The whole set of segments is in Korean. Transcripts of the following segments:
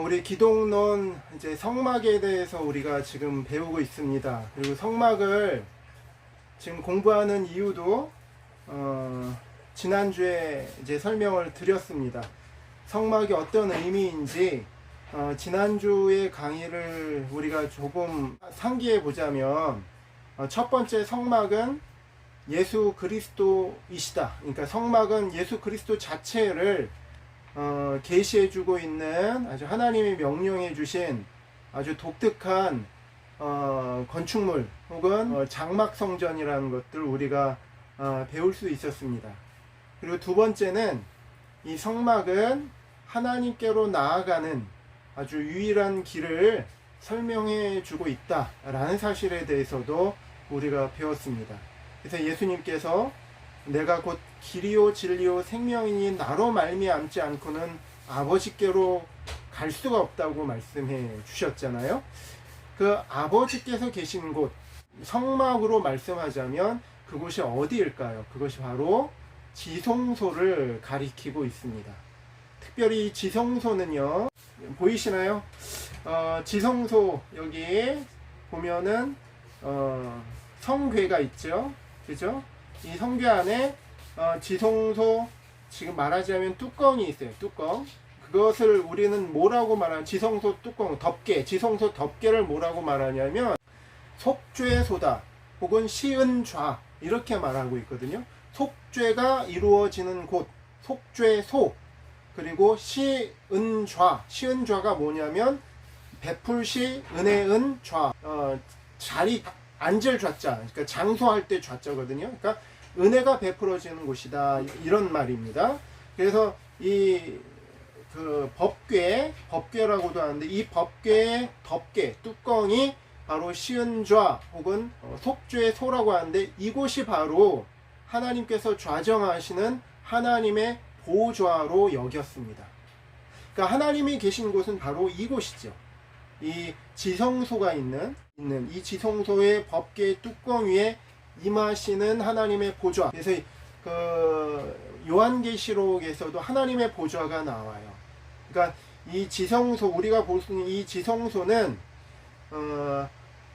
우리 기독론 이제 성막에 대해서 우리가 지금 배우고 있습니다. 그리고 성막을 지금 공부하는 이유도 지난주에 이제 설명을 드렸습니다. 성막이 어떤 의미인지 지난주의 강의를 우리가 조금 상기해 보자면 첫 번째 성막은 예수 그리스도이시다. 그러니까 성막은 예수 그리스도 자체를 계시해 주고 있는 아주 하나님이 명령해 주신 아주 독특한 건축물 혹은 장막 성전이라는 것들 우리가 배울 수 있었습니다. 그리고 두 번째는 이 성막은 하나님께로 나아가는 아주 유일한 길을 설명해 주고 있다라는 사실에 대해서도 우리가 배웠습니다. 그래서 예수님께서 내가 곧 길이요 진리요 생명이니 나로 말미암지 않고는 아버지께로 갈 수가 없다고 말씀해 주셨잖아요. 그 아버지께서 계신 곳, 성막으로 말씀하자면 그곳이 어디일까요? 그것이 바로 지성소를 가리키고 있습니다. 특별히 이 지성소는요, 보이시나요? 지성소 여기 보면은 성궤가 있죠, 그죠? 이 성궤 안에 지성소, 지금 말하자면 뚜껑이 있어요. 뚜껑. 그것을 우리는 뭐라고 말하냐? 지성소 뚜껑, 덮개, 지성소 덮개를 뭐라고 말하냐면 속죄소다 혹은 시은좌 이렇게 말하고 있거든요. 속죄가 이루어지는 곳, 속죄소. 그리고 시은좌, 시은좌가 뭐냐면 베풀시 은혜은 좌, 자리 앉을 좌자, 그러니까 장소할 때 좌자거든요. 그러니까 은혜가 베풀어지는 곳이다, 이런 말입니다. 그래서 이 그 법궤라고도 하는데 이 법궤의 덮개, 뚜껑이 바로 시은좌 혹은 속죄소라고 하는데 이곳이 바로 하나님께서 좌정하시는 하나님의 보좌로 여겼습니다. 그러니까 하나님이 계신 곳은 바로 이곳이죠. 이 지성소가 있는 이 지성소의 법궤의 뚜껑 위에 임하시는 하나님의 보좌. 그래서 그 요한계시록에서도 하나님의 보좌가 나와요. 그러니까 이 지성소, 우리가 볼 수 있는 이 지성소는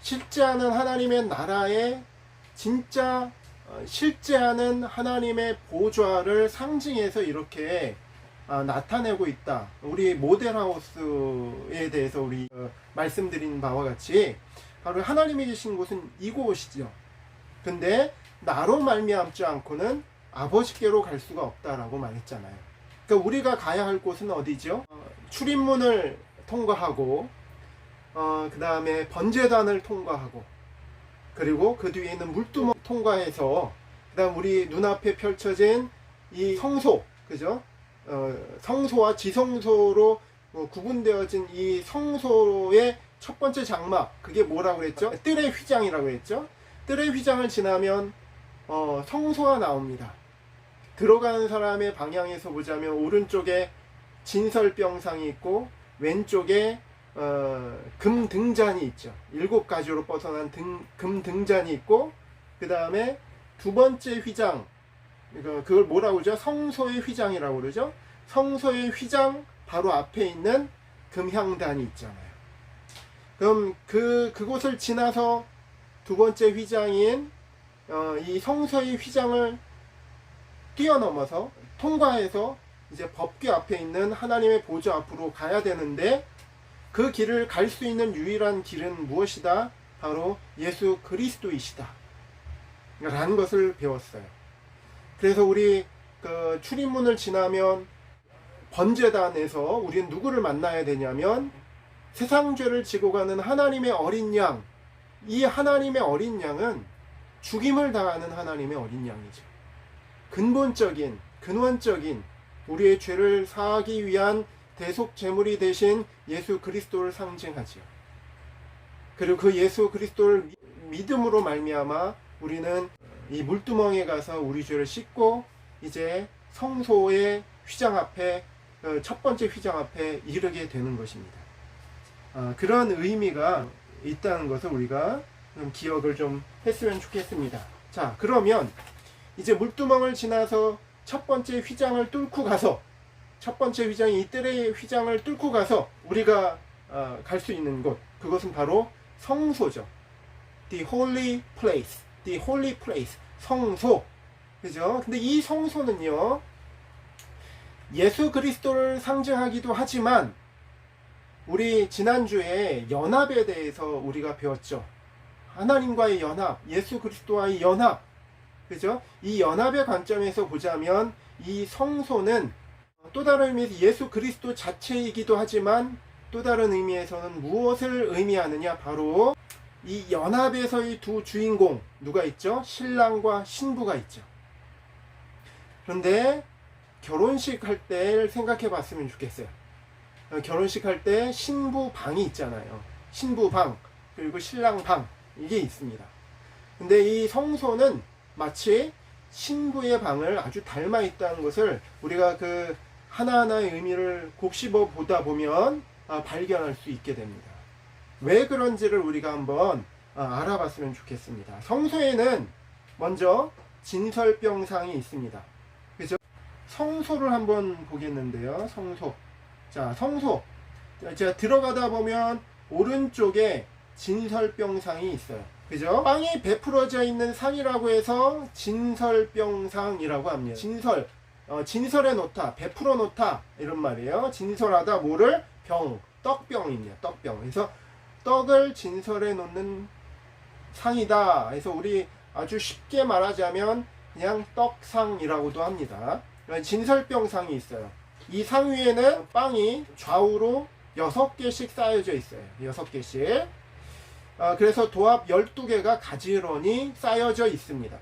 실제하는 하나님의 나라에 진짜 실제하는 하나님의 보좌를 상징해서 이렇게 나타내고 있다. 우리 모델하우스에 대해서 우리 말씀드린 바와 같이 바로 하나님이 계신 곳은 이곳이죠. 근데 나로 말미암지 않고는 아버지께로 갈 수가 없다라고 말했잖아요. 그러니까 우리가 가야 할 곳은 어디죠? 출입문을 통과하고 그 다음에 번제단을 통과하고 그리고 그 뒤에 있는 물두멍 통과해서 그 다음 우리 눈앞에 펼쳐진 이 성소, 그죠? 성소와 지성소로 구분되어진 이 성소의 첫 번째 장막, 그게 뭐라고 그랬죠? 뜰의 휘장이라고 했죠? 뜰의 휘장을 지나면 성소가 나옵니다. 들어가는 사람의 방향에서 보자면 오른쪽에 진설병상이 있고 왼쪽에 금 등잔이 있죠. 7가지로 뻗어난 금 등잔이 있고 그 다음에 두 번째 휘장, 그걸 뭐라고 그러죠? 성소의 휘장이라고 그러죠. 성소의 휘장 바로 앞에 있는 금향단이 있잖아요. 그럼 그곳을 지나서 두 번째 휘장인 이 성소의 휘장을 뛰어넘어서 통과해서 이제 법궤 앞에 있는 하나님의 보좌 앞으로 가야 되는데 그 길을 갈 수 있는 유일한 길은 무엇이다? 바로 예수 그리스도이시다 라는 것을 배웠어요. 그래서 우리 그 출입문을 지나면 번제단에서 우리는 누구를 만나야 되냐면 세상 죄를 지고 가는 하나님의 어린 양. 이 하나님의 어린 양은 죽임을 당하는 하나님의 어린 양이죠. 근원적인 우리의 죄를 사하기 위한 대속 제물이 되신 예수 그리스도를 상징하지요. 그리고 그 예수 그리스도를 믿음으로 말미암아 우리는 이 물두멍에 가서 우리 죄를 씻고 이제 성소의 휘장 앞에, 첫 번째 휘장 앞에 이르게 되는 것입니다. 그런 의미가 있다는 것을 우리가 좀 기억을 좀 했으면 좋겠습니다. 자, 그러면 이제 물두멍을 지나서 첫 번째 휘장을 뚫고 가서 첫 번째 휘장이 이 뜰의 휘장을 뚫고 가서 우리가 갈 수 있는 곳, 그것은 바로 성소죠. The holy place, the holy place, 성소. 그죠? 근데 이 성소는요, 예수 그리스도를 상징하기도 하지만 우리 지난주에 연합에 대해서 우리가 배웠죠. 하나님과의 연합, 예수 그리스도와의 연합. 그죠? 이 연합의 관점에서 보자면 이 성소는 또 다른 의미에서 예수 그리스도 자체이기도 하지만 또 다른 의미에서는 무엇을 의미하느냐? 바로 이 연합에서의 두 주인공, 누가 있죠? 신랑과 신부가 있죠. 그런데 결혼식 할 때를 생각해 봤으면 좋겠어요. 결혼식 할 때 신부 방이 있잖아요. 신부 방, 그리고 신랑 방, 이게 있습니다. 근데 이 성소는 마치 신부의 방을 아주 닮아 있다는 것을 우리가 그 하나하나의 의미를 곱씹어 보다 보면 발견할 수 있게 됩니다. 왜 그런지를 우리가 한번 알아봤으면 좋겠습니다. 성소에는 먼저 진설병상이 있습니다. 그죠? 성소를 한번 보겠는데요. 성소. 자, 성소. 제가 들어가다 보면 오른쪽에 진설병상이 있어요. 그죠? 빵이 베풀어져 있는 상이라고 해서 진설병상이라고 합니다. 진설에 놓다, 베풀어 놓다, 이런 말이에요. 진설하다, 뭐를? 병, 떡병입니다. 떡병. 그래서 떡을 진설해 놓는 상이다. 그래서 우리 아주 쉽게 말하자면 그냥 떡상이라고도 합니다. 진설병상이 있어요. 이 상 위에는 빵이 좌우로 6개씩 쌓여져 있어요. 6개씩. 그래서 도합 12개가 가지런히 쌓여져 있습니다.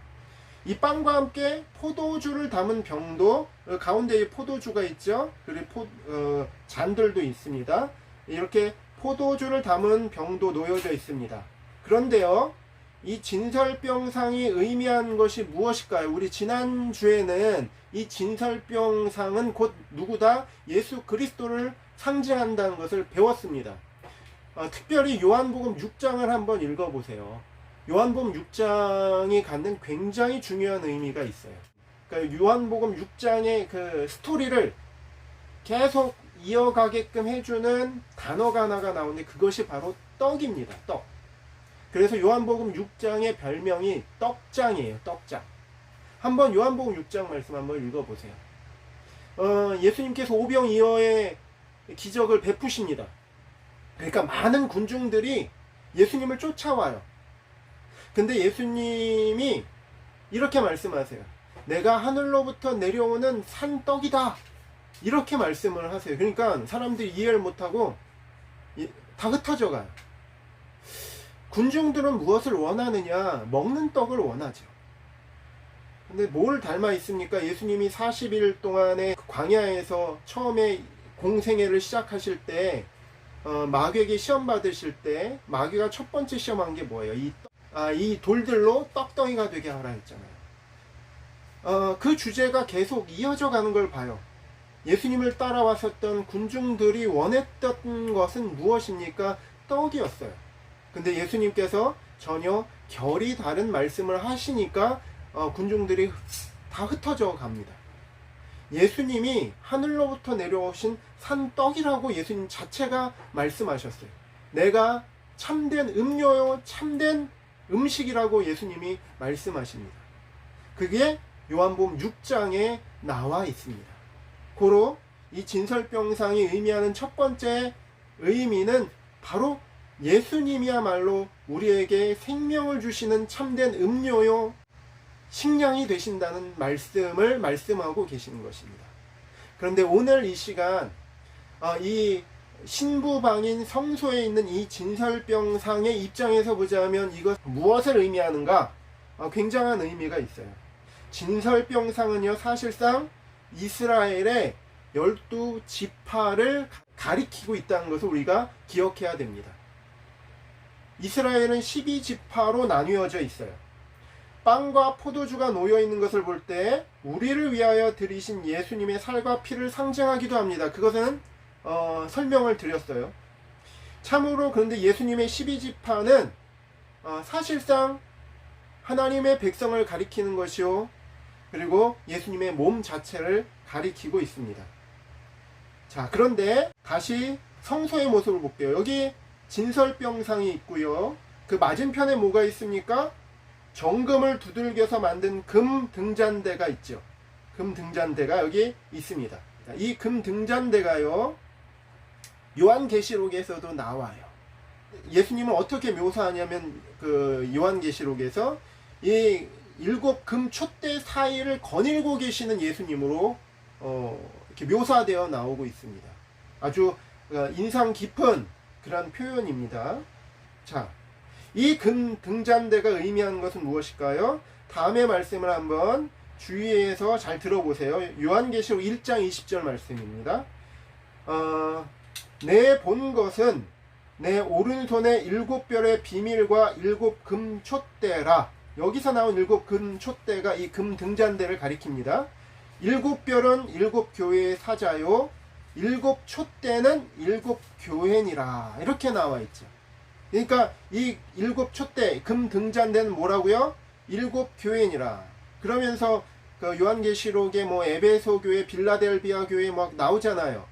이 빵과 함께 포도주를 담은 병도, 가운데에 포도주가 있죠. 그리고 잔들도 있습니다. 이렇게 포도주를 담은 병도 놓여져 있습니다. 그런데요, 이 진설병상이 의미하는 것이 무엇일까요? 우리 지난주에는 이 진설병상은 곧 누구다? 예수 그리스도를 상징한다는 것을 배웠습니다. 특별히 요한복음 6장을 한번 읽어보세요. 요한복음 6장이 갖는 굉장히 중요한 의미가 있어요. 그러니까 요한복음 6장의 그 스토리를 계속 이어가게끔 해주는 단어가 하나가 나오는데 그것이 바로 떡입니다. 떡. 그래서 요한복음 6장의 별명이 떡장이에요. 떡장. 한번 요한복음 6장 말씀 한번 읽어보세요. 예수님께서 오병이어의 기적을 베푸십니다. 그러니까 많은 군중들이 예수님을 쫓아와요. 근데 예수님이 이렇게 말씀하세요. 내가 하늘로부터 내려오는 산떡이다. 이렇게 말씀을 하세요. 그러니까 사람들이 이해를 못하고 다 흩어져 가요. 군중들은 무엇을 원하느냐? 먹는 떡을 원하죠. 근데 뭘 닮아 있습니까? 예수님이 40일 동안의 광야에서 처음에 공생애를 시작하실 때 마귀에게 시험 받으실 때 마귀가 첫 번째 시험한 게 뭐예요? 이 돌들로 떡덩이가 되게 하라 했잖아요. 그 주제가 계속 이어져 가는 걸 봐요. 예수님을 따라왔었던 군중들이 원했던 것은 무엇입니까? 떡이었어요. 근데 예수님께서 전혀 결이 다른 말씀을 하시니까 군중들이 다 흩어져 갑니다. 예수님이 하늘로부터 내려오신 산떡이라고 예수님 자체가 말씀하셨어요. 내가 참된 음료요, 참된 음식이라고 예수님이 말씀하십니다. 그게 요한복음 6장에 나와 있습니다. 고로 이 진설병상이 의미하는 첫 번째 의미는 바로 예수님이야말로 우리에게 생명을 주시는 참된 음료요, 식량이 되신다는 말씀을 말씀하고 계시는 것입니다. 그런데 오늘 이 시간 이 신부방인 성소에 있는 이 진설병상의 입장에서 보자면 이것 무엇을 의미하는가? 굉장한 의미가 있어요. 진설병상은요, 사실상 이스라엘의 12지파를 가리키고 있다는 것을 우리가 기억해야 됩니다. 이스라엘은 12지파로 나뉘어져 있어요. 빵과 포도주가 놓여 있는 것을 볼 때 우리를 위하여 들이신 예수님의 살과 피를 상징하기도 합니다. 그것은 설명을 드렸어요. 참으로 그런데 예수님의 12지파는 사실상 하나님의 백성을 가리키는 것이요, 그리고 예수님의 몸 자체를 가리키고 있습니다. 자, 그런데 다시 성소의 모습을 볼게요. 여기 진설병상이 있고요. 그 맞은편에 뭐가 있습니까? 정금을 두들겨서 만든 금 등잔대가 있죠. 금 등잔대가 여기 있습니다. 이 금 등잔대가요, 요한계시록에서도 나와요. 예수님은 어떻게 묘사하냐면, 그 요한계시록에서 이 7금 촛대 사이를 거닐고 계시는 예수님으로 이렇게 묘사되어 나오고 있습니다. 아주 인상 깊은 그런 표현입니다. 자, 이 금 등잔대가 의미하는 것은 무엇일까요? 다음의 말씀을 한번 주의해서 잘 들어보세요. 요한계시록 1장 20절 말씀입니다. 내 본 것은 내 오른손에 7별의 비밀과 7금 촛대라. 여기서 나온 7금 촛대가 이 금 등잔대를 가리킵니다. 7별은 7교회의 사자요, 7 촛대는 7 교회니라. 이렇게 나와 있죠. 그러니까 이 7 촛대, 금 등잔대는 뭐라고요? 7 교회니라. 그러면서 그 요한계시록에 뭐 에베소 교회, 빌라델비아 교회 막 나오잖아요.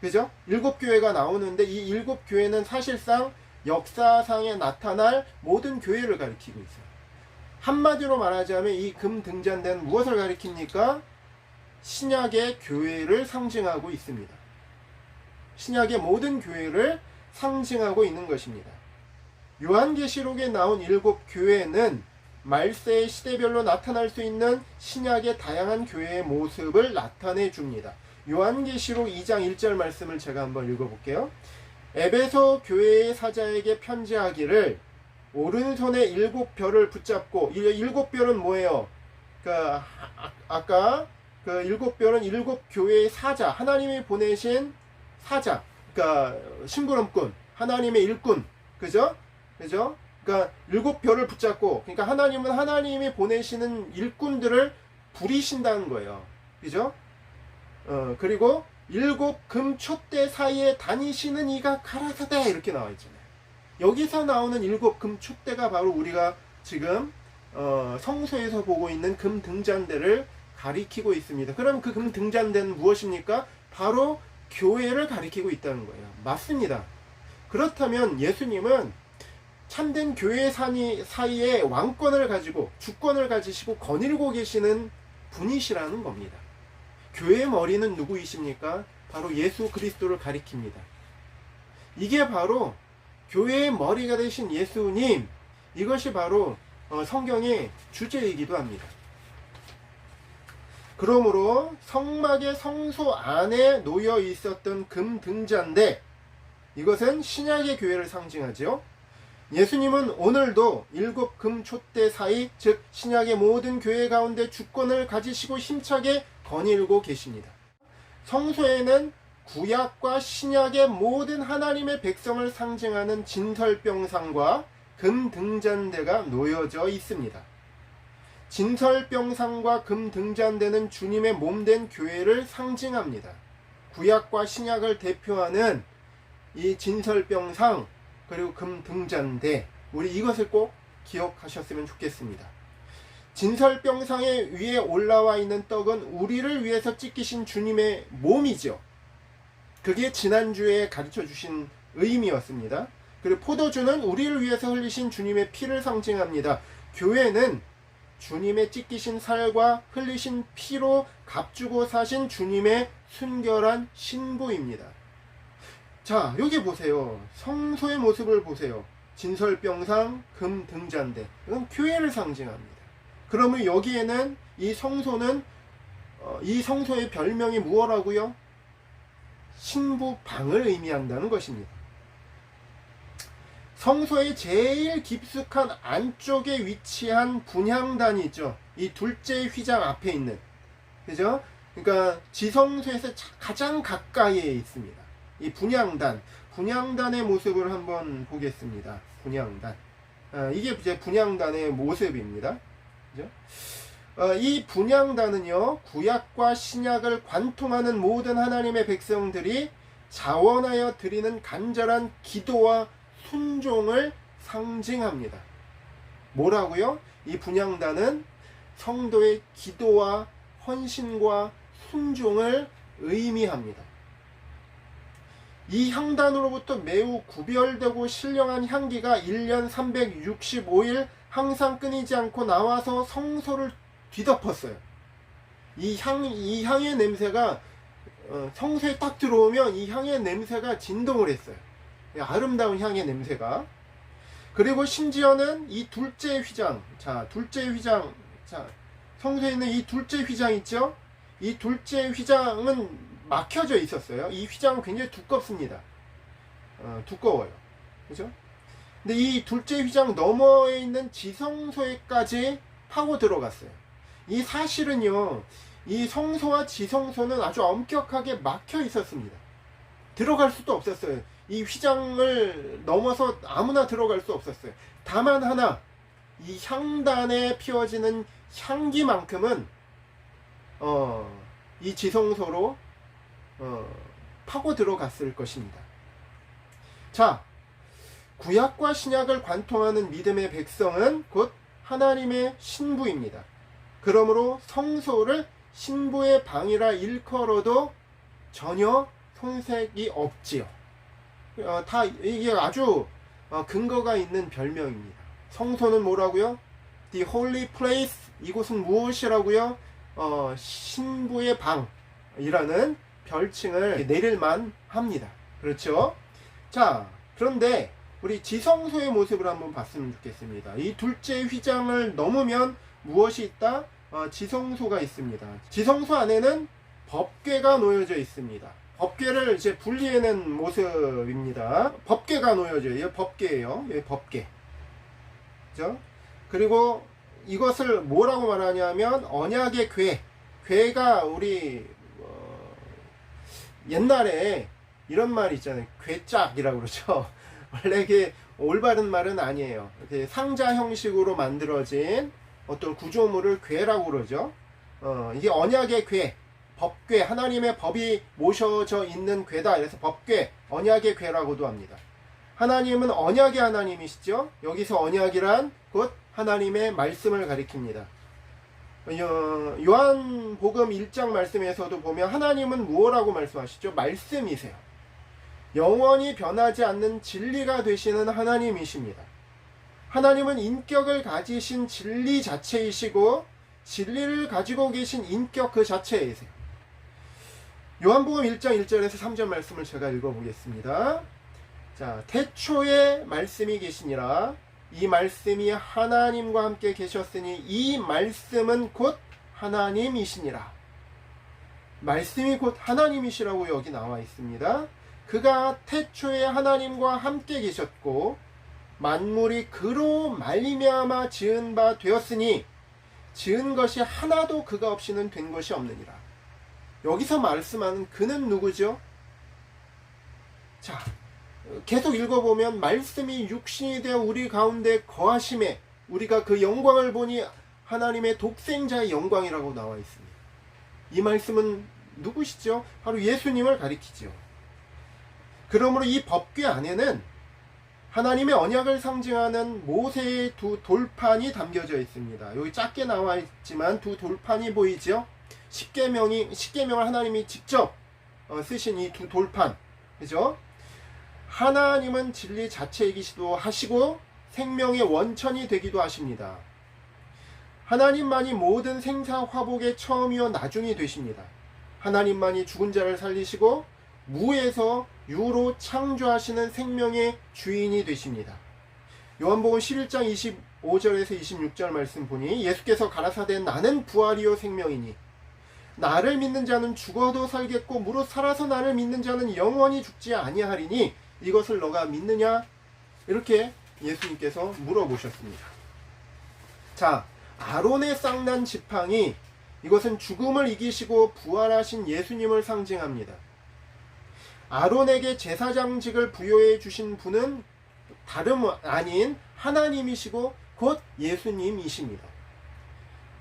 그죠? 7 교회가 나오는데 이 7 교회는 사실상 역사상에 나타날 모든 교회를 가리키고 있어요. 한마디로 말하자면 이 금 등잔대는 무엇을 가리킵니까? 신약의 교회를 상징하고 있습니다. 신약의 모든 교회를 상징하고 있는 것입니다. 요한계시록에 나온 7 교회는 말세의 시대별로 나타날 수 있는 신약의 다양한 교회의 모습을 나타내 줍니다. 요한계시록 2장 1절 말씀을 제가 한번 읽어볼게요. 에베소 교회의 사자에게 편지하기를 오른손에 7별을 붙잡고, 이 7별은 뭐예요? 아까 그 7별은 7 교회의 사자, 하나님이 보내신 사자, 그러니까 심부름꾼, 하나님의 일꾼, 그죠? 그러니까 7별을 붙잡고, 그러니까 하나님은 하나님이 보내시는 일꾼들을 부리신다는 거예요. 그죠? 그리고 7 금 촛대 사이에 다니시는 이가 가라사대, 이렇게 나와 있잖아요. 여기서 나오는 7 금 촛대가 바로 우리가 지금 성소에서 보고 있는 금 등잔대를 가리키고 있습니다. 그럼 그 금 등잔대는 무엇입니까? 바로 교회를 가리키고 있다는 거예요. 맞습니다. 그렇다면 예수님은 참된 교회 사이에 왕권을 가지고 주권을 가지시고 거닐고 계시는 분이시라는 겁니다. 교회의 머리는 누구이십니까? 바로 예수 그리스도를 가리킵니다. 이게 바로 교회의 머리가 되신 예수님, 이것이 바로 성경의 주제이기도 합니다. 그러므로 성막의 성소 안에 놓여 있었던 금 등잔대, 이것은 신약의 교회를 상징하죠. 예수님은 오늘도 7 금 촛대 사이, 즉 신약의 모든 교회 가운데 주권을 가지시고 힘차게 거닐고 계십니다. 성소에는 구약과 신약의 모든 하나님의 백성을 상징하는 진설병상과 금 등잔대가 놓여져 있습니다. 진설병상과 금 등잔대는 주님의 몸된 교회를 상징합니다. 구약과 신약을 대표하는 이 진설병상 그리고 금 등잔대, 우리 이것을 꼭 기억하셨으면 좋겠습니다. 진설병상의 위에 올라와 있는 떡은 우리를 위해서 찢기신 주님의 몸이죠. 그게 지난주에 가르쳐 주신 의미였습니다. 그리고 포도주는 우리를 위해서 흘리신 주님의 피를 상징합니다. 교회는 주님의 찢기신 살과 흘리신 피로 값주고 사신 주님의 순결한 신부입니다. 자, 여기 보세요. 성소의 모습을 보세요. 진설병상, 금 등잔대, 이건 교회를 상징합니다. 그러면 여기에는 이 성소는 이 성소의 별명이 무엇라고요? 신부방을 의미한다는 것입니다. 성소의 제일 깊숙한 안쪽에 위치한 분향단이 있죠. 이 둘째 휘장 앞에 있는, 그죠? 그러니까 지성소에서 가장 가까이에 있습니다. 이 분향단의 모습을 한번 보겠습니다. 분향단. 이게 이제 분향단의 모습입니다. 그죠? 이 분향단은요, 구약과 신약을 관통하는 모든 하나님의 백성들이 자원하여 드리는 간절한 기도와 순종을 상징합니다. 뭐라고요? 이 분향단은 성도의 기도와 헌신과 순종을 의미합니다. 이 향단으로부터 매우 구별되고 신령한 향기가 1년 365일 항상 끊이지 않고 나와서 성소를 뒤덮었어요. 이 향의 냄새가 성소에 딱 들어오면 이 향의 냄새가 진동을 했어요. 아름다운 향의 냄새가. 그리고 심지어는 이 둘째 휘장, 성소에 있는 이 둘째 휘장 있죠? 이 둘째 휘장은 막혀져 있었어요. 이 휘장은 굉장히 두껍습니다. 두꺼워요. 그죠? 근데 이 둘째 휘장 너머에 있는 지성소에까지 파고 들어갔어요. 이 사실은요, 이 성소와 지성소는 아주 엄격하게 막혀 있었습니다. 들어갈 수도 없었어요. 이 휘장을 넘어서 아무나 들어갈 수 없었어요. 다만 하나, 이 향단에 피워지는 향기만큼은 이 지성소로 파고 들어갔을 것입니다. 자, 구약과 신약을 관통하는 믿음의 백성은 곧 하나님의 신부입니다. 그러므로 성소를 신부의 방이라 일컬어도 전혀 손색이 없지요. 다 이게 아주 근거가 있는 별명입니다. 성소는 뭐라고요? The Holy Place. 이곳은 무엇이라고요? 신부의 방이라는 별칭을 내릴만 합니다. 그렇죠? 자, 그런데 우리 지성소의 모습을 한번 봤으면 좋겠습니다. 이 둘째 휘장을 넘으면 무엇이 있다? 지성소가 있습니다. 지성소 안에는 법궤가 놓여져 있습니다. 법궤를 이제 분리해낸 모습입니다. 법궤가 놓여져요. 법궤예요. 법궤. 그죠? 그리고 이것을 뭐라고 말하냐면 언약의 궤. 궤가 우리 옛날에 이런 말 있잖아요. 궤짝이라고 그러죠. 원래 이게 올바른 말은 아니에요. 이렇게 상자 형식으로 만들어진 어떤 구조물을 궤라고 그러죠. 이게 언약의 궤, 법궤, 하나님의 법이 모셔져 있는 궤다. 그래서 법궤, 언약의 궤라고도 합니다. 하나님은 언약의 하나님이시죠. 여기서 언약이란 곧 하나님의 말씀을 가리킵니다. 요한복음 1장 말씀에서도 보면 하나님은 무엇라고 말씀하시죠? 말씀이세요. 영원히 변하지 않는 진리가 되시는 하나님이십니다. 하나님은 인격을 가지신 진리 자체이시고 진리를 가지고 계신 인격 그 자체이세요. 요한복음 1장 1절에서 3절 말씀을 제가 읽어보겠습니다. 자, 태초에 말씀이 계시니라. 이 말씀이 하나님과 함께 계셨으니 이 말씀은 곧 하나님이시니라. 말씀이 곧 하나님이시라고 여기 나와 있습니다. 그가 태초에 하나님과 함께 계셨고 만물이 그로 말미암아 지은 바 되었으니 지은 것이 하나도 그가 없이는 된 것이 없느니라. 여기서 말씀하는 그는 누구죠? 자, 계속 읽어보면 말씀이 육신이 되어 우리 가운데 거하심에 우리가 그 영광을 보니 하나님의 독생자의 영광이라고 나와 있습니다. 이 말씀은 누구시죠? 바로 예수님을 가리키죠. 그러므로 이 법궤 안에는 하나님의 언약을 상징하는 모세의 두 돌판이 담겨져 있습니다. 여기 작게 나와 있지만 두 돌판이 보이죠? 십계명을 하나님이 직접 쓰신 이 두 돌판, 그죠? 하나님은 진리 자체이기도 하시고 생명의 원천이 되기도 하십니다. 하나님만이 모든 생사화복의 처음이요 나중이 되십니다. 하나님만이 죽은 자를 살리시고 무에서 유로 창조하시는 생명의 주인이 되십니다. 요한복음 11장 25절에서 26절 말씀 보니 예수께서 가라사대 나는 부활이요 생명이니 나를 믿는 자는 죽어도 살겠고 무릇 살아서 나를 믿는 자는 영원히 죽지 아니하리니 이것을 너가 믿느냐? 이렇게 예수님께서 물어보셨습니다. 자, 아론의 쌍난 지팡이, 이것은 죽음을 이기시고 부활하신 예수님을 상징합니다. 아론에게 제사장직을 부여해 주신 분은 다름 아닌 하나님이시고 곧 예수님이십니다.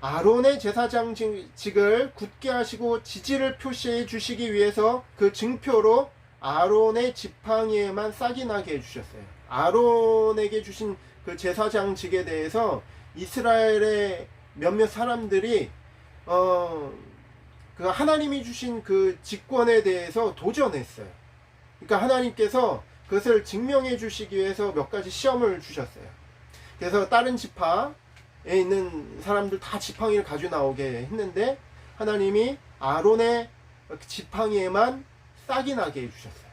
아론의 제사장직을 굳게 하시고 지지를 표시해 주시기 위해서 그 증표로 아론의 지팡이에만 싹이 나게 해주셨어요. 아론에게 주신 그 제사장직에 대해서 이스라엘의 몇몇 사람들이 그 하나님이 주신 그 직권에 대해서 도전했어요. 그러니까 하나님께서 그것을 증명해 주시기 위해서 몇 가지 시험을 주셨어요. 그래서 다른 지파에 있는 사람들 다 지팡이를 가지고 나오게 했는데 하나님이 아론의 지팡이에만 싹이 나게 해주셨어요.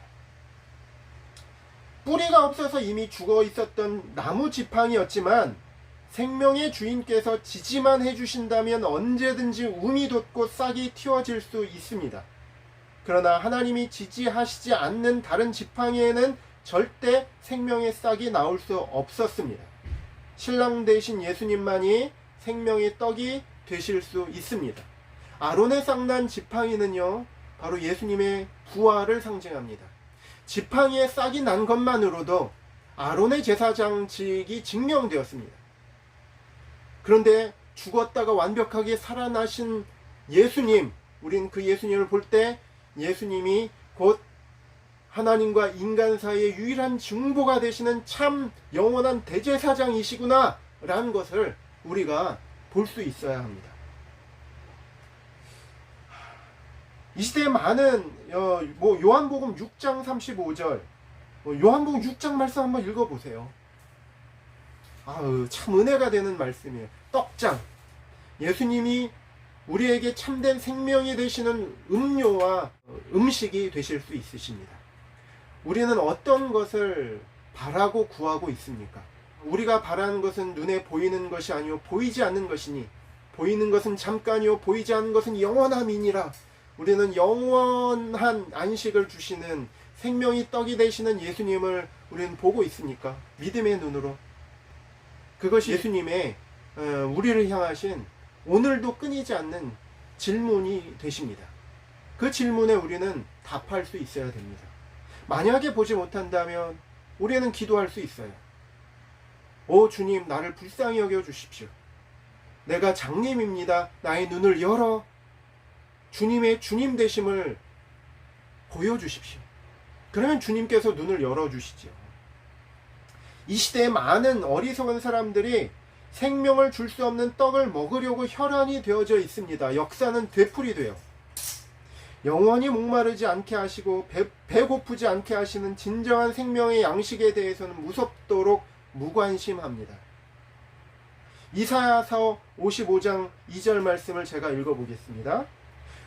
뿌리가 없어서 이미 죽어 있었던 나무 지팡이였지만 생명의 주인께서 지지만 해주신다면 언제든지 움이 돋고 싹이 틔워질 수 있습니다. 그러나 하나님이 지지하시지 않는 다른 지팡이에는 절대 생명의 싹이 나올 수 없었습니다. 신랑 되신 예수님만이 생명의 떡이 되실 수 있습니다. 아론의 싹난 지팡이는요, 바로 예수님의 부활을 상징합니다. 지팡이에 싹이 난 것만으로도 아론의 제사장직이 증명되었습니다. 그런데 죽었다가 완벽하게 살아나신 예수님, 우린 그 예수님을 볼 때 예수님이 곧 하나님과 인간 사이의 유일한 중보가 되시는 참 영원한 대제사장이시구나 라는 것을 우리가 볼 수 있어야 합니다. 이 시대에 많은 요한복음 6장 35절 요한복음 6장 말씀 한번 읽어보세요. 참 은혜가 되는 말씀이에요. 떡장, 예수님이 우리에게 참된 생명이 되시는 음료와 음식이 되실 수 있으십니다. 우리는 어떤 것을 바라고 구하고 있습니까? 우리가 바라는 것은 눈에 보이는 것이 아니요 보이지 않는 것이니 보이는 것은 잠깐이요 보이지 않는 것은 영원함이니라. 우리는 영원한 안식을 주시는 생명이 떡이 되시는 예수님을 우리는 보고 있습니까? 믿음의 눈으로. 그것이 예수님의 우리를 향하신 오늘도 끊이지 않는 질문이 되십니다. 그 질문에 우리는 답할 수 있어야 됩니다. 만약에 보지 못한다면 우리는 기도할 수 있어요. 오 주님, 나를 불쌍히 여겨 주십시오. 내가 장님입니다. 나의 눈을 열어 주님의 주님 되심을 보여주십시오. 그러면 주님께서 눈을 열어주시죠. 이 시대에 많은 어리석은 사람들이 생명을 줄 수 없는 떡을 먹으려고 혈안이 되어져 있습니다. 역사는 되풀이돼요. 영원히 목마르지 않게 하시고 배고프지 않게 하시는 진정한 생명의 양식에 대해서는 무섭도록 무관심합니다. 이사야서 55장 2절 말씀을 제가 읽어보겠습니다.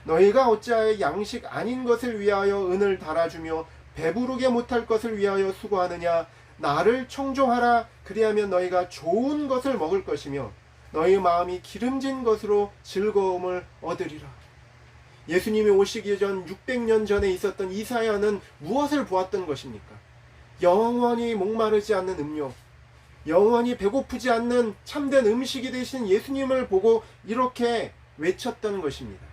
너희가 어찌하여 양식 아닌 것을 위하여 은을 달아주며 배부르게 못할 것을 위하여 수고하느냐. 나를 청종하라. 그리하면 너희가 좋은 것을 먹을 것이며 너희 마음이 기름진 것으로 즐거움을 얻으리라. 예수님이 오시기 전 600년 전에 있었던 이사야는 무엇을 보았던 것입니까? 영원히 목마르지 않는 음료, 영원히 배고프지 않는 참된 음식이 되신 예수님을 보고 이렇게 외쳤던 것입니다.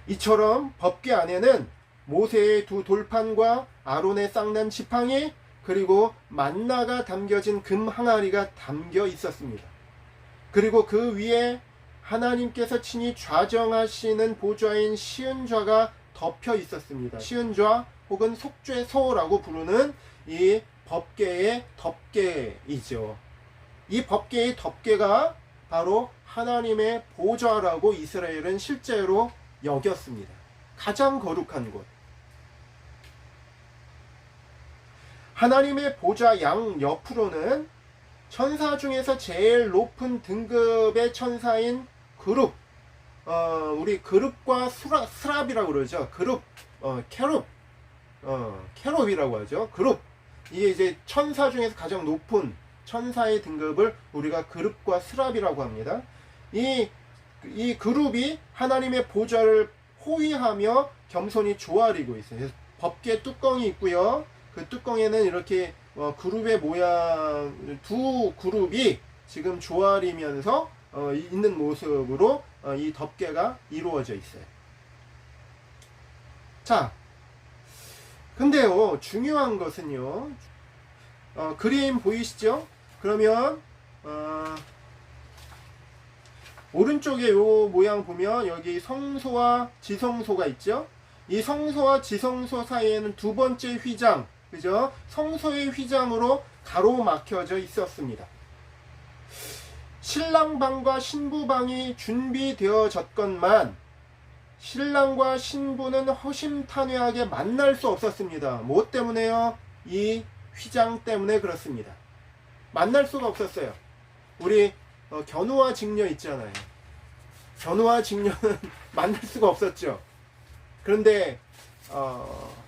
이처럼 법궤 안에는 모세의 두 돌판과 아론의 싹난 지팡이 그리고 만나가 담겨진 금 항아리가 담겨 있었습니다. 그리고 그 위에 하나님께서 친히 좌정하시는 보좌인 시은좌가 덮여 있었습니다. 시은좌 혹은 속죄소라고 부르는 이 법궤의 덮개이죠. 이 법궤의 덮개가 바로 하나님의 보좌라고 이스라엘은 실제로 여겼습니다. 가장 거룩한 곳. 하나님의 보좌 양 옆으로는 천사 중에서 제일 높은 등급의 천사인 그룹, 우리 그룹과 스랍이라고 그러죠. 그룹, 캐롭이라고 하죠. 그룹. 이게 이제 천사 중에서 가장 높은 천사의 등급을 우리가 그룹과 스랍이라고 합니다. 이 그룹이 하나님의 보좌를 호위하며 겸손히 조아리고 있어요. 그래서 법궤 뚜껑이 있고요. 그 뚜껑에는 이렇게 그룹의 모양, 두 그룹이 지금 조아리면서 있는 모습으로 이 덮개가 이루어져 있어요. 자, 근데요, 중요한 것은요, 그림 보이시죠? 그러면 오른쪽에 요 모양 보면 여기 성소와 지성소가 있죠? 이 성소와 지성소 사이에는 두 번째 휘장, 그죠? 성소의 휘장으로 가로막혀져 있었습니다. 신랑방과 신부방이 준비되어졌건만 신랑과 신부는 허심탄회하게 만날 수 없었습니다. 뭐 때문에요? 이 휘장 때문에 그렇습니다. 만날 수가 없었어요. 우리 견우와 직녀 있잖아요. 견우와 직녀는 만날 수가 없었죠. 그런데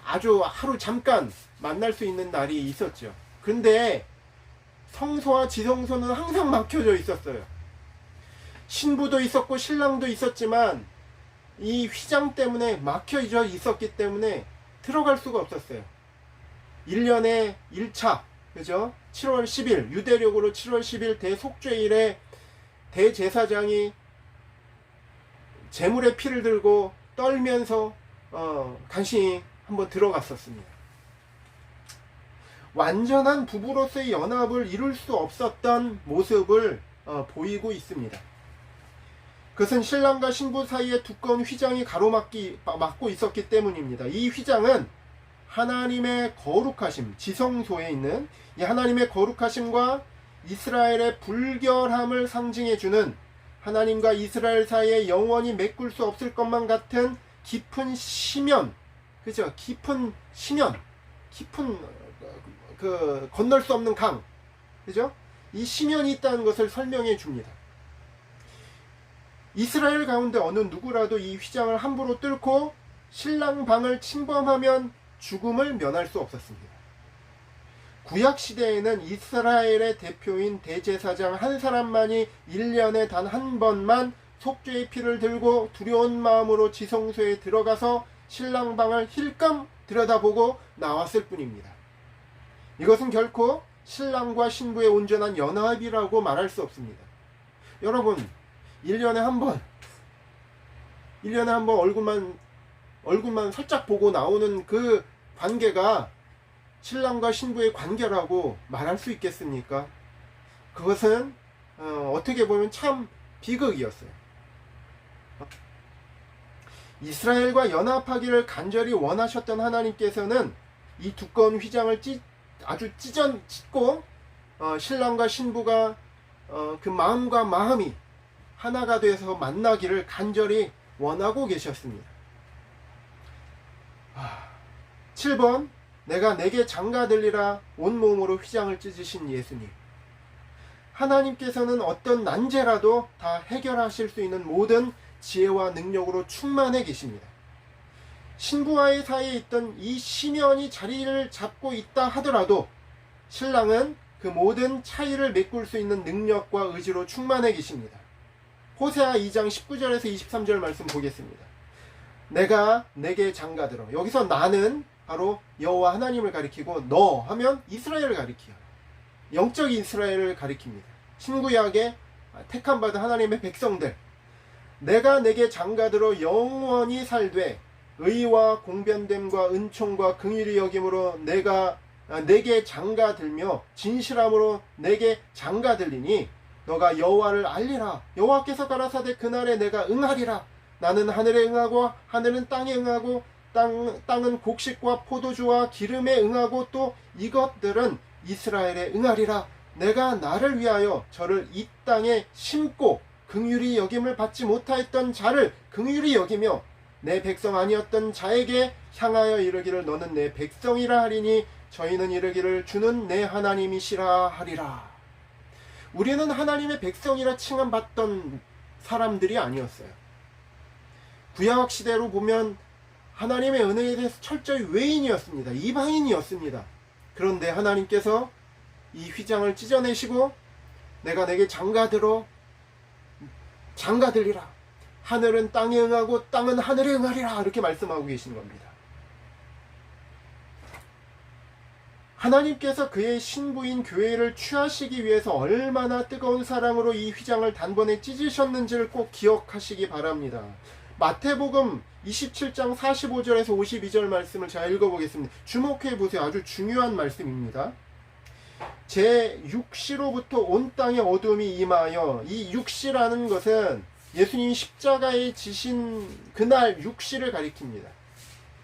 아주 하루 잠깐 만날 수 있는 날이 있었죠. 근데 성소와 지성소는 항상 막혀져 있었어요. 신부도 있었고 신랑도 있었지만 이 휘장 때문에 막혀져 있었기 때문에 들어갈 수가 없었어요. 1년에 1차, 그죠? 7월 10일, 유대력으로 7월 10일 대속죄일에 대제사장이 제물의 피를 들고 떨면서 간신히 한번 들어갔었습니다. 완전한 부부로서의 연합을 이룰 수 없었던 모습을 보이고 있습니다. 그것은 신랑과 신부 사이에 두꺼운 휘장이 가로막고 있었기 때문입니다. 이 휘장은 하나님의 거룩하심, 지성소에 있는 이 하나님의 거룩하심과 이스라엘의 불결함을 상징해주는 하나님과 이스라엘 사이에 영원히 메꿀 수 없을 것만 같은 깊은 심연, 그죠? 깊은 심연, 깊은 건널 수 없는 강, 그죠? 이 심연이 있다는 것을 설명해 줍니다. 이스라엘 가운데 어느 누구라도 이 휘장을 함부로 뚫고 신랑 방을 침범하면 죽음을 면할 수 없었습니다. 구약 시대에는 이스라엘의 대표인 대제사장 한 사람만이 1년에 단 한 번만 속죄의 피를 들고 두려운 마음으로 지성소에 들어가서 신랑 방을 힐끔 들여다보고 나왔을 뿐입니다. 이것은 결코 신랑과 신부의 온전한 연합이라고 말할 수 없습니다. 여러분, 1년에 한 번 얼굴만 살짝 보고 나오는 그 관계가 신랑과 신부의 관계라고 말할 수 있겠습니까? 그것은 어떻게 보면 참 비극이었어요. 이스라엘과 연합하기를 간절히 원하셨던 하나님께서는 이 두꺼운 휘장을 아주 찢고 신랑과 신부가 그 마음과 마음이 하나가 돼서 만나기를 간절히 원하고 계셨습니다. 7번, 내가 내게 장가들리라 온몸으로 휘장을 찢으신 예수님. 하나님께서는 어떤 난제라도 다 해결하실 수 있는 모든 지혜와 능력으로 충만해 계십니다. 신부와의 사이에 있던 이 심연이 자리를 잡고 있다 하더라도 신랑은 그 모든 차이를 메꿀 수 있는 능력과 의지로 충만해 계십니다. 호세아 2장 19절에서 23절 말씀 보겠습니다. 내가 내게 장가들어. 여기서 나는 바로 여호와 하나님을 가리키고 너 하면 이스라엘을 가리켜요. 영적 이스라엘을 가리킵니다. 신구약에 택함받은 하나님의 백성들. 내가 내게 장가들어 영원히 살되 의와 공변됨과 은총과 긍휼히 여김으로 내가 내게 장가들며 진실함으로 내게 장가들리니 너가 여호와를 알리라. 여호와께서 가라사대 그날에 내가 응하리라. 나는 하늘에 응하고 하늘은 땅에 응하고 땅은 곡식과 포도주와 기름에 응하고 또 이것들은 이스라엘에 응하리라. 내가 나를 위하여 저를 이 땅에 심고 긍휼히 여김을 받지 못하였던 자를 긍휼히 여기며 내 백성 아니었던 자에게 향하여 이르기를 너는 내 백성이라 하리니 저희는 이르기를 주는 내 하나님이시라 하리라. 우리는 하나님의 백성이라 칭함받던 사람들이 아니었어요. 구약 시대로 보면 하나님의 은혜에 대해서 철저히 외인이었습니다. 이방인이었습니다. 그런데 하나님께서 이 휘장을 찢어내시고 내가 내게 장가들리라. 하늘은 땅에 응하고 땅은 하늘에 응하리라. 이렇게 말씀하고 계시는 겁니다. 하나님께서 그의 신부인 교회를 취하시기 위해서 얼마나 뜨거운 사랑으로 이 휘장을 단번에 찢으셨는지를 꼭 기억하시기 바랍니다. 마태복음 27장 45절에서 52절 말씀을 제가 읽어보겠습니다. 주목해 보세요. 아주 중요한 말씀입니다. 제 육시로부터 온 땅에 어둠이 임하여, 이 육시라는 것은 예수님이 십자가에 지신 그날 육시를 가리킵니다.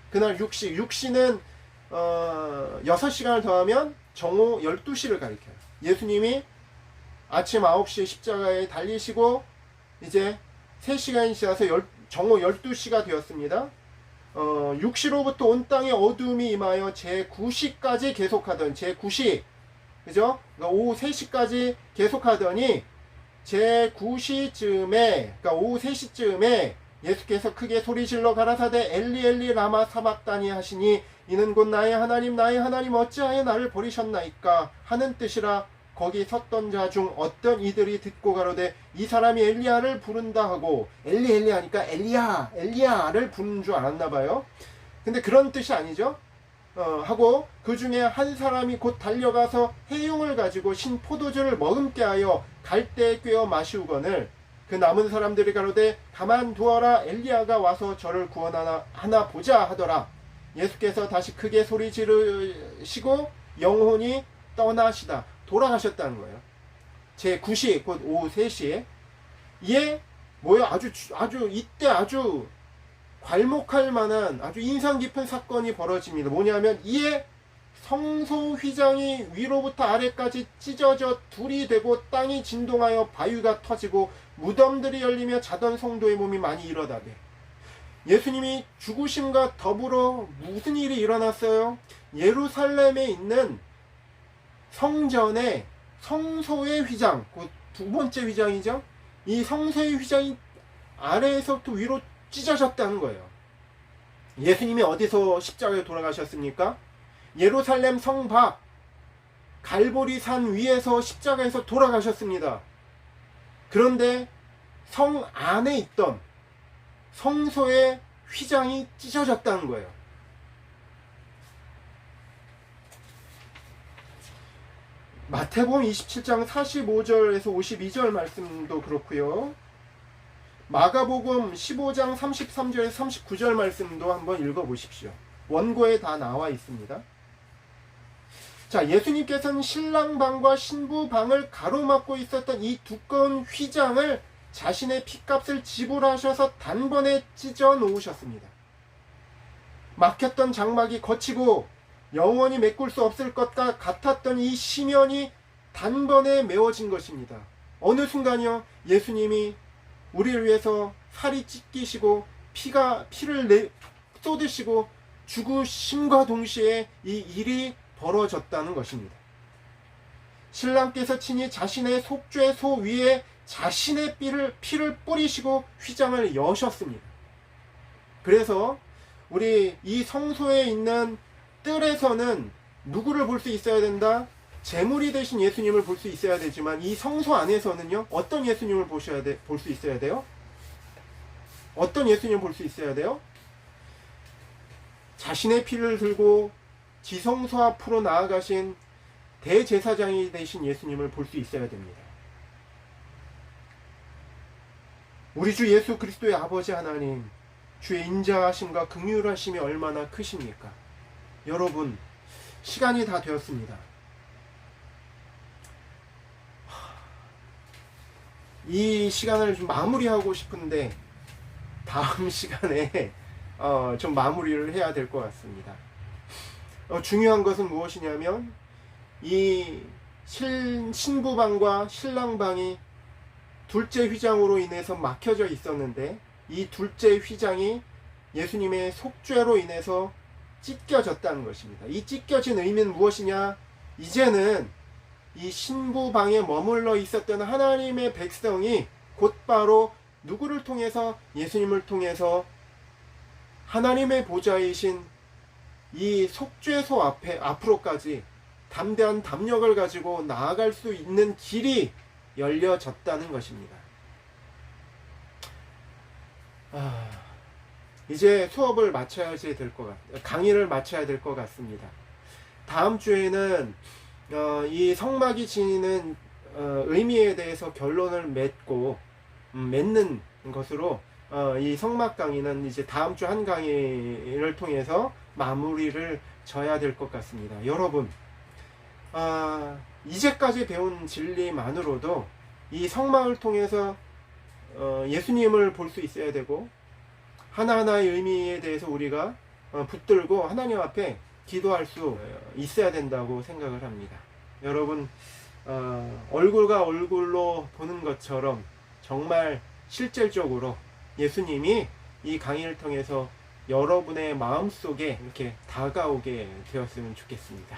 그날 육시는 6시간을 더하면 정오 12시를 가리켜요. 예수님이 아침 9시에 십자가에 달리시고 이제 3시간이 지나서 정오 12시가 되었습니다. 6시로부터 온 땅에 어둠이 임하여 제9시까지 계속하던 제9시, 그죠? 그러니까 오후 3시까지 계속하더니 제9시쯤에, 그러니까 오후 3시쯤에 예수께서 크게 소리질러 가라사대 엘리 엘리 라마 사박다니 하시니 이는 곧 나의 하나님 어찌하여 나를 버리셨나이까 하는 뜻이라. 거기 섰던 자 중 어떤 이들이 듣고 가로되 이 사람이 엘리야를 부른다 하고, 엘리 엘리 하니까 엘리야를 부르는 줄 알았나 봐요. 근데 그런 뜻이 아니죠. 하고 그 중에 한 사람이 곧 달려가서 해용을 가지고 신 포도주를 머금게 하여 갈대에 꿰어 마시우거늘 그 남은 사람들이 가로되 가만두어라 엘리야가 와서 저를 구원하나 보자 하더라. 예수께서 다시 크게 소리 지르시고 영혼이 떠나시다, 돌아가셨다는 거예요. 제9시 곧 오후 3시에 이에 뭐요? 아주 이때 아주 괄목할 만한 아주 인상 깊은 사건이 벌어집니다. 뭐냐면 이에 성소 휘장이 위로부터 아래까지 찢어져 둘이 되고 땅이 진동하여 바위가 터지고 무덤들이 열리며 자던 성도의 몸이 많이 일어나게. 예수님이 죽으심과 더불어 무슨 일이 일어났어요? 예루살렘에 있는 성전의 성소의 휘장, 그 두 번째 휘장이죠. 이 성소의 휘장이 아래에서부터 위로 찢어졌다는 거예요. 예수님이 어디서 십자가에 돌아가셨습니까? 예루살렘 성 밖 갈보리 산 위에서 십자가에서 돌아가셨습니다. 그런데 성 안에 있던 성소의 휘장이 찢어졌다는 거예요. 마태복음 27장 45절에서 52절 말씀도 그렇고요. 마가복음 15장 33절에서 39절 말씀도 한번 읽어보십시오. 원고에 다 나와 있습니다. 자, 예수님께서는 신랑방과 신부방을 가로막고 있었던 이 두꺼운 휘장을 자신의 피값을 지불하셔서 단번에 찢어 놓으셨습니다. 막혔던 장막이 거치고 영원히 메꿀 수 없을 것과 같았던 이 시면이 단번에 메워진 것입니다. 어느 순간이요, 예수님이 우리를 위해서 살이 찢기시고 피를 쏟으시고 죽으심과 동시에 이 일이 벌어졌다는 것입니다. 신랑께서 친히 자신의 속죄소 위에 자신의 피를 뿌리시고 휘장을 여셨습니다. 그래서 우리 이 성소에 있는 뜰에서는 누구를 볼 수 있어야 된다? 제물이 되신 예수님을 볼 수 있어야 되지만 이 성소 안에서는요, 어떤 예수님을 볼 수 있어야 돼요? 어떤 예수님을 볼 수 있어야 돼요? 자신의 피를 들고 지성소 앞으로 나아가신 대제사장이 되신 예수님을 볼 수 있어야 됩니다. 우리 주 예수 그리스도의 아버지 하나님, 주의 인자하심과 긍휼하심이 얼마나 크십니까? 여러분, 시간이 다 되었습니다. 이 시간을 좀 마무리하고 싶은데 다음 시간에 좀 마무리를 해야 될 것 같습니다. 중요한 것은 무엇이냐면 이 신부방과 신랑방이 둘째 휘장으로 인해서 막혀져 있었는데 이 둘째 휘장이 예수님의 속죄로 인해서 찢겨졌다는 것입니다. 이 찢겨진 의미는 무엇이냐? 이제는 이 신부방에 머물러 있었던 하나님의 백성이 곧바로 누구를 통해서? 예수님을 통해서 하나님의 보좌이신 이 속죄소 앞으로까지 담대한 담력을 가지고 나아갈 수 있는 길이 열려졌다는 것입니다. 이제 수업을 마쳐야 될 것 같아요. 강의를 마쳐야 될 것 같습니다. 다음 주에는 이 성막이 지니는 의미에 대해서 결론을 맺는 것으로 이 성막 강의는 이제 다음 주 한 강의를 통해서 마무리를 져야 될 것 같습니다. 여러분, 이제까지 배운 진리만으로도 이 성막을 통해서 예수님을 볼 수 있어야 되고 하나하나의 의미에 대해서 우리가 붙들고 하나님 앞에 기도할 수 있어야 된다고 생각을 합니다. 여러분, 얼굴과 얼굴로 보는 것처럼 정말 실질적으로 예수님이 이 강의를 통해서 여러분의 마음속에 이렇게 다가오게 되었으면 좋겠습니다.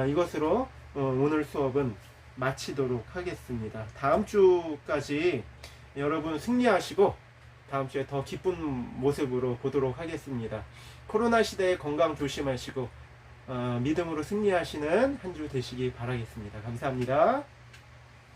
이것으로 오늘 수업은 마치도록 하겠습니다. 다음 주까지 여러분 승리하시고 다음 주에 더 기쁜 모습으로 보도록 하겠습니다. 코로나 시대에 건강 조심하시고 믿음으로 승리하시는 한 주 되시기 바라겠습니다. 감사합니다.